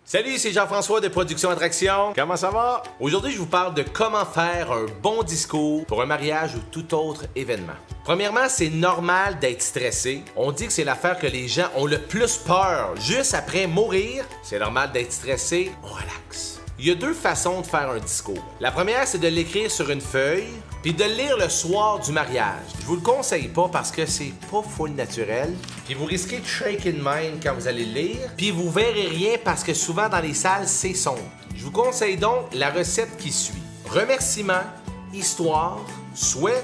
Salut, c'est Jean-François de Production Attraction. Comment ça va? Aujourd'hui, je vous parle de comment faire un bon discours pour un mariage ou tout autre événement. Premièrement, c'est normal d'être stressé. On dit que c'est l'affaire que les gens ont le plus peur. Juste après mourir, c'est normal d'être stressé. On relaxe. Il y a deux façons de faire un discours. La première, c'est de l'écrire sur une feuille, puis de le lire le soir du mariage. Je vous le conseille pas parce que c'est pas full naturel, puis vous risquez de shake in mind quand vous allez le lire, puis vous verrez rien parce que souvent dans les salles, c'est sombre. Je vous conseille donc la recette qui suit. Remerciements, histoire, souhait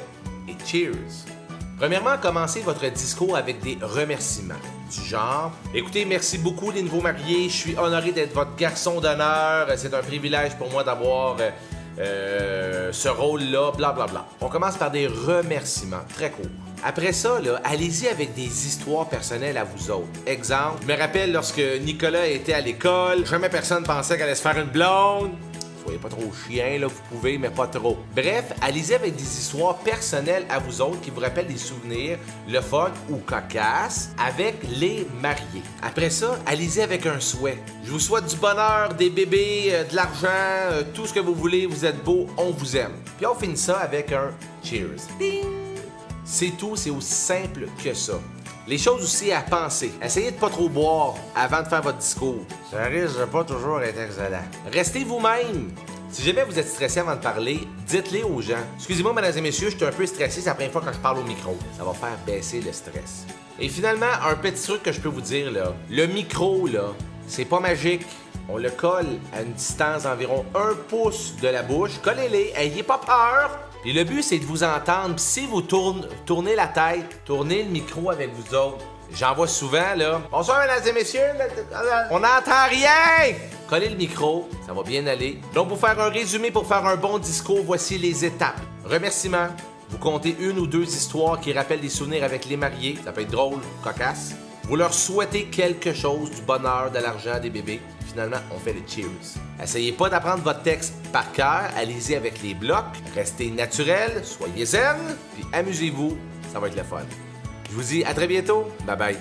et cheers. Premièrement, commencez votre discours avec des remerciements. Du genre, écoutez, merci beaucoup les nouveaux mariés, je suis honoré d'être votre garçon d'honneur, c'est un privilège pour moi d'avoir ce rôle-là, blablabla. On commence par des remerciements, très courts. Après ça, allez-y avec des histoires personnelles à vous autres. Exemple, je me rappelle lorsque Nicolas était à l'école, jamais personne pensait qu'elle allait se faire une blonde. Soyez pas trop chien, là, vous pouvez, mais pas trop. Bref, allez-y avec des histoires personnelles à vous autres qui vous rappellent des souvenirs, le fun ou cocasse, avec les mariés. Après ça, allez-y avec un souhait. Je vous souhaite du bonheur, des bébés, de l'argent, tout ce que vous voulez, vous êtes beau, on vous aime. Puis on finit ça avec un cheers. Ding! C'est tout, c'est aussi simple que ça. Les choses aussi à penser. Essayez de pas trop boire avant de faire votre discours. Ça risque de pas toujours être excellent. Restez vous-même. Si jamais vous êtes stressé avant de parler, dites-le aux gens. Excusez-moi, mesdames et messieurs, je suis un peu stressé, c'est la première fois que je parle au micro. Ça va faire baisser le stress. Et finalement, un petit truc que je peux vous dire, là. Le micro, là, c'est pas magique. On le colle à une distance d'environ 1 pouce de la bouche. Collez-les, ayez pas peur. Puis le but, c'est de vous entendre. Puis si vous tournez la tête, tournez le micro avec vous autres. J'en vois souvent, là. Bonsoir, mesdames et messieurs. On n'entend rien! Collez le micro, ça va bien aller. Donc, pour faire un résumé, pour faire un bon discours, voici les étapes. Remerciements. Vous comptez une ou deux histoires qui rappellent des souvenirs avec les mariés. Ça peut être drôle, cocasse. Vous leur souhaitez quelque chose, du bonheur, de l'argent, des bébés. Finalement, on fait les cheers. Essayez pas d'apprendre votre texte par cœur, allez-y avec les blocs, restez naturel, soyez zen, puis amusez-vous, ça va être le fun. Je vous dis à très bientôt, bye bye.